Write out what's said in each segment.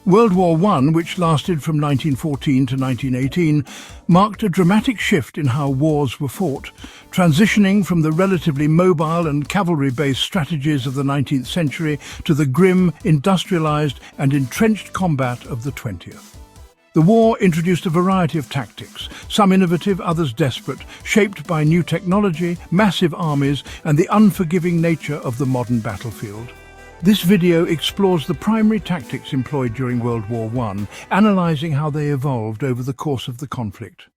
World War I, which lasted from 1914 to 1918, marked a dramatic shift in how wars were fought, transitioning from the relatively mobile and cavalry-based strategies of the 19th century to the grim, industrialized and entrenched combat of the 20th. The war introduced a variety of tactics, some innovative, others desperate, shaped by new technology, massive armies and the unforgiving nature of the modern battlefield. This video explores the primary tactics employed during World War I, analysing how they evolved over the course of the conflict.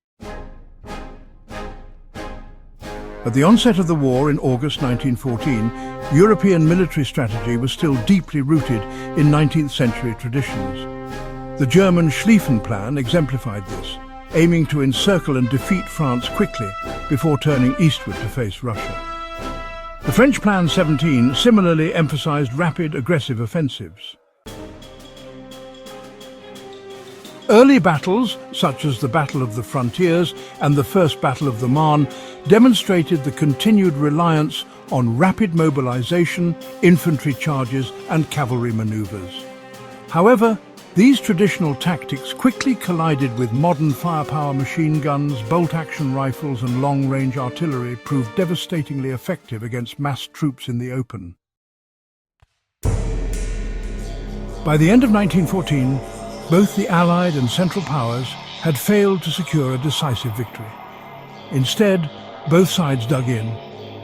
At the onset of the war in August 1914, European military strategy was still deeply rooted in 19th century traditions. The German Schlieffen Plan exemplified this, aiming to encircle and defeat France quickly before turning eastward to face Russia. The French Plan 17 similarly emphasized rapid, aggressive offensives. Early battles, such as the Battle of the Frontiers and the First Battle of the Marne, demonstrated the continued reliance on rapid mobilization, infantry charges and cavalry maneuvers. However, these traditional tactics quickly collided with modern firepower machine guns, bolt-action rifles and long-range artillery proved devastatingly effective against massed troops in the open. By the end of 1914, both the Allied and Central Powers had failed to secure a decisive victory. Instead, both sides dug in,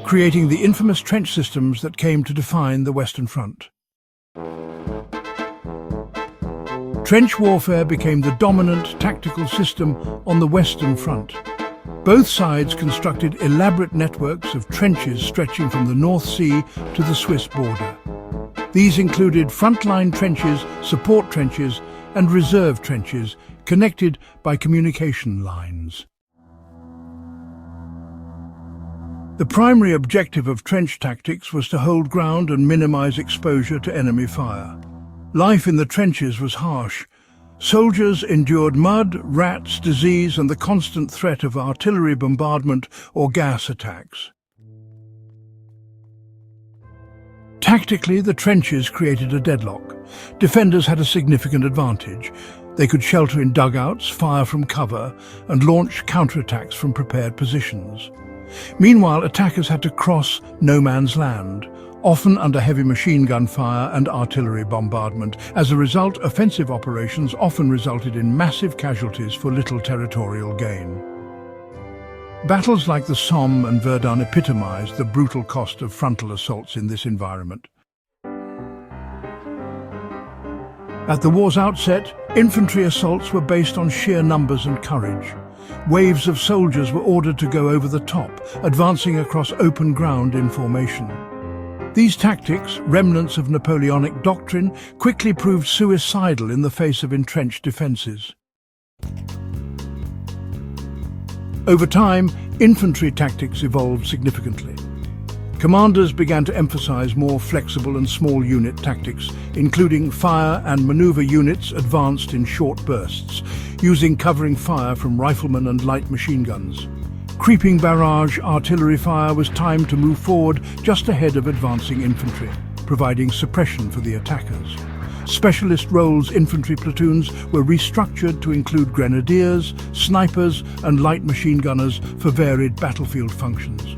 creating the infamous trench systems that came to define the Western Front. Trench warfare became the dominant tactical system on the Western Front. Both sides constructed elaborate networks of trenches stretching from the North Sea to the Swiss border. These included frontline trenches, support trenches, and reserve trenches connected by communication lines. The primary objective of trench tactics was to hold ground and minimize exposure to enemy fire. Life in the trenches was harsh. Soldiers endured mud, rats, disease and the constant threat of artillery bombardment or gas attacks. Tactically, the trenches created a deadlock. Defenders had a significant advantage. They could shelter in dugouts, fire from cover, and launch counterattacks from prepared positions. Meanwhile, attackers had to cross no man's land, often under heavy machine gun fire and artillery bombardment. As a result, offensive operations often resulted in massive casualties for little territorial gain. Battles like the Somme and Verdun epitomized the brutal cost of frontal assaults in this environment. At the war's outset, infantry assaults were based on sheer numbers and courage. Waves of soldiers were ordered to go over the top, advancing across open ground in formation. These tactics, remnants of Napoleonic doctrine, quickly proved suicidal in the face of entrenched defences. Over time, infantry tactics evolved significantly. Commanders began to emphasize more flexible and small unit tactics, including fire and maneuver units advanced in short bursts, using covering fire from riflemen and light machine guns. Creeping barrage artillery fire was timed to move forward just ahead of advancing infantry, providing suppression for the attackers. Specialist roles infantry platoons were restructured to include grenadiers, snipers and light machine gunners for varied battlefield functions.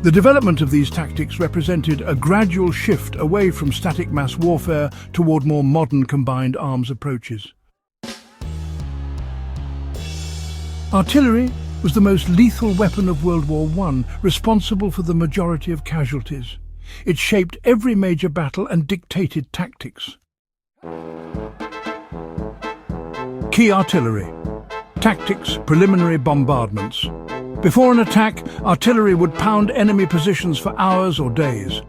The development of these tactics represented a gradual shift away from static mass warfare toward more modern combined arms approaches. Artillery was the most lethal weapon of World War I, responsible for the majority of casualties. It shaped every major battle and dictated tactics. Key artillery. Tactics, preliminary bombardments. Before an attack, artillery would pound enemy positions for hours or days.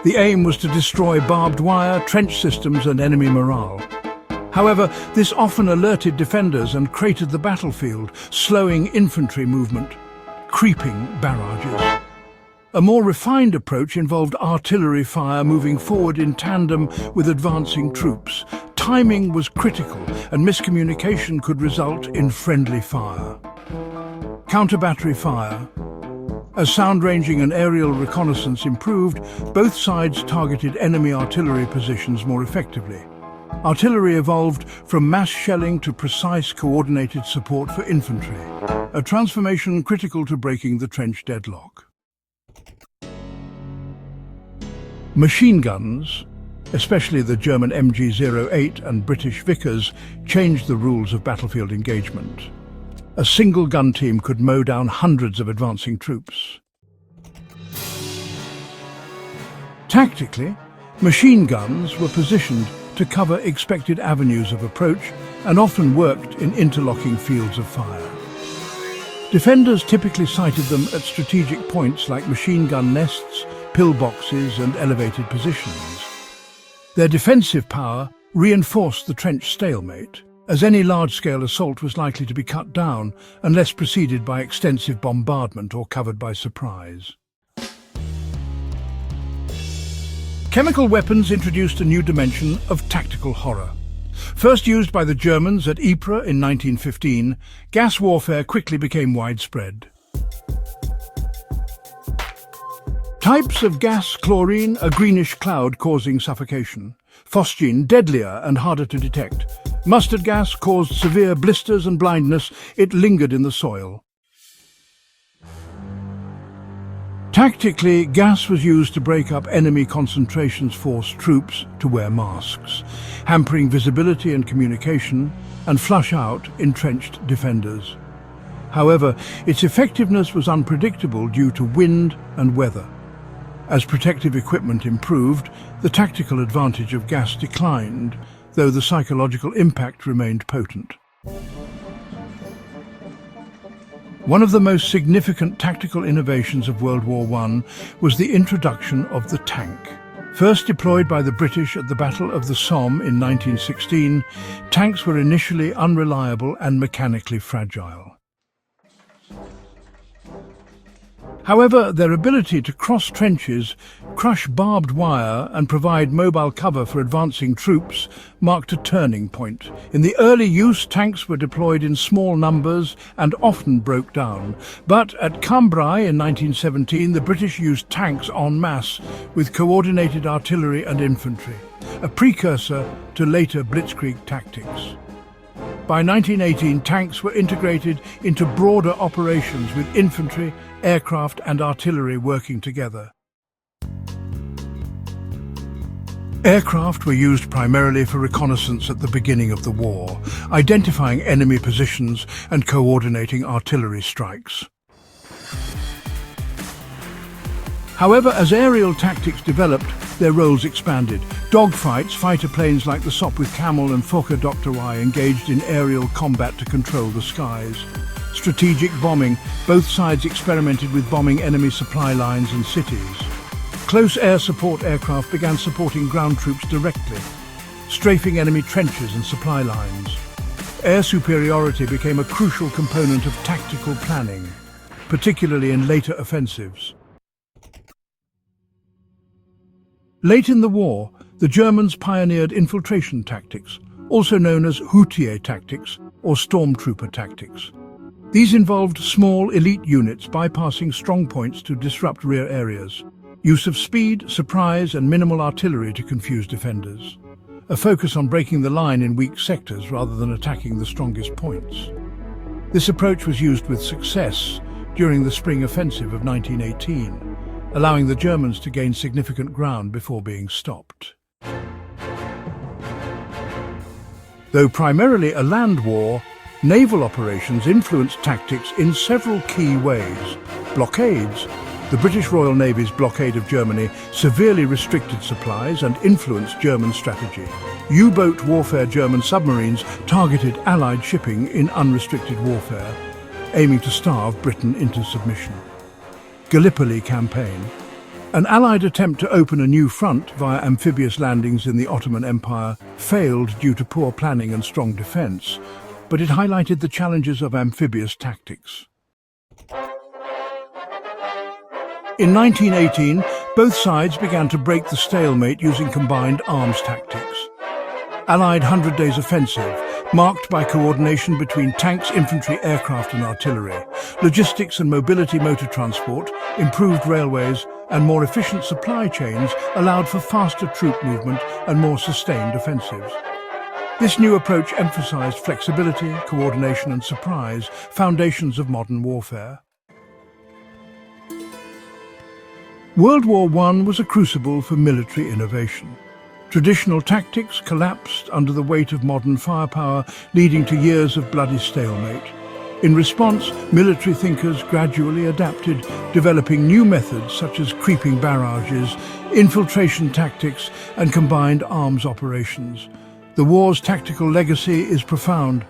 The aim was to destroy barbed wire, trench systems and enemy morale. However, this often alerted defenders and cratered the battlefield, slowing infantry movement. Creeping barrages. A more refined approach involved artillery fire moving forward in tandem with advancing troops. Timing was critical, and miscommunication could result in friendly fire. Counter-battery fire. As sound ranging and aerial reconnaissance improved, both sides targeted enemy artillery positions more effectively. artillery evolved from mass shelling to precise, coordinated support for infantry, a transformation critical to breaking the trench deadlock. Machine guns, especially the German MG-08 and British Vickers, changed the rules of battlefield engagement. A single gun team could mow down hundreds of advancing troops. Tactically, machine guns were positioned to cover expected avenues of approach and often worked in interlocking fields of fire. Defenders typically sighted them at strategic points like machine gun nests, pillboxes and elevated positions. Their defensive power reinforced the trench stalemate, as any large-scale assault was likely to be cut down unless preceded by extensive bombardment or covered by surprise. Chemical weapons introduced a new dimension of tactical horror. First used by the Germans at Ypres in 1915, gas warfare quickly became widespread. Types of gas: chlorine, a greenish cloud causing suffocation; phosgene, deadlier and harder to detect; mustard gas caused severe blisters and blindness, it lingered in the soil. Tactically, gas was used to break up enemy concentrations, force troops to wear masks, hampering visibility and communication, and flush out entrenched defenders. However, its effectiveness was unpredictable due to wind and weather. As protective equipment improved, the tactical advantage of gas declined, though the psychological impact remained potent. One of the most significant tactical innovations of World War I was the introduction of the tank. First deployed by the British at the Battle of the Somme in 1916, tanks were initially unreliable and mechanically fragile. However, their ability to cross trenches, crush barbed wire and provide mobile cover for advancing troops marked a turning point. In the early use, tanks were deployed in small numbers and often broke down. But at Cambrai in 1917, the British used tanks en masse with coordinated artillery and infantry, a precursor to later blitzkrieg tactics. By 1918, tanks were integrated into broader operations with infantry, aircraft and artillery working together. Aircraft were used primarily for reconnaissance at the beginning of the war, identifying enemy positions and coordinating artillery strikes. However, as aerial tactics developed, their roles expanded. Dogfights, fighter planes like the Sopwith Camel and Fokker WWI engaged in aerial combat to control the skies. Strategic bombing, both sides experimented with bombing enemy supply lines and cities. Close air support aircraft began supporting ground troops directly, strafing enemy trenches and supply lines. Air superiority became a crucial component of tactical planning, particularly in later offensives. Late in the war, the Germans pioneered infiltration tactics, also known as Houtier tactics or Stormtrooper tactics. These involved small elite units bypassing strong points to disrupt rear areas, use of speed, surprise and minimal artillery to confuse defenders, a focus on breaking the line in weak sectors rather than attacking the strongest points. This approach was used with success during the Spring Offensive of 1918, allowing the Germans to gain significant ground before being stopped. Though primarily a land war, naval operations influenced tactics in several key ways. Blockades. The British Royal Navy's blockade of Germany severely restricted supplies and influenced German strategy. U-boat warfare. German submarines targeted Allied shipping in unrestricted warfare, aiming to starve Britain into submission. Gallipoli campaign. An Allied attempt to open a new front via amphibious landings in the Ottoman Empire failed due to poor planning and strong defence, but it highlighted the challenges of amphibious tactics. In 1918, both sides began to break the stalemate using combined arms tactics. Allied 100 Days Offensive, marked by coordination between tanks, infantry, aircraft and artillery. Logistics and mobility. Motor transport, improved railways and more efficient supply chains allowed for faster troop movement and more sustained offensives. This new approach emphasized flexibility, coordination and surprise, foundations of modern warfare. World War I was a crucible for military innovation. Traditional tactics collapsed under the weight of modern firepower, leading to years of bloody stalemate. In response, military thinkers gradually adapted, developing new methods such as creeping barrages, infiltration tactics, and combined arms operations. The war's tactical legacy is profound.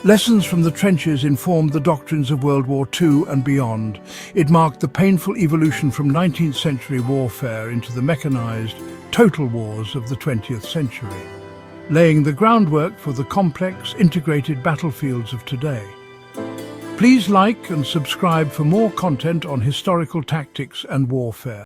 Lessons from the trenches informed the doctrines of World War II and beyond. It marked the painful evolution from 19th century warfare into the mechanized, total wars of the 20th century, laying the groundwork for the complex, integrated battlefields of today. Please like and subscribe for more content on historical tactics and warfare.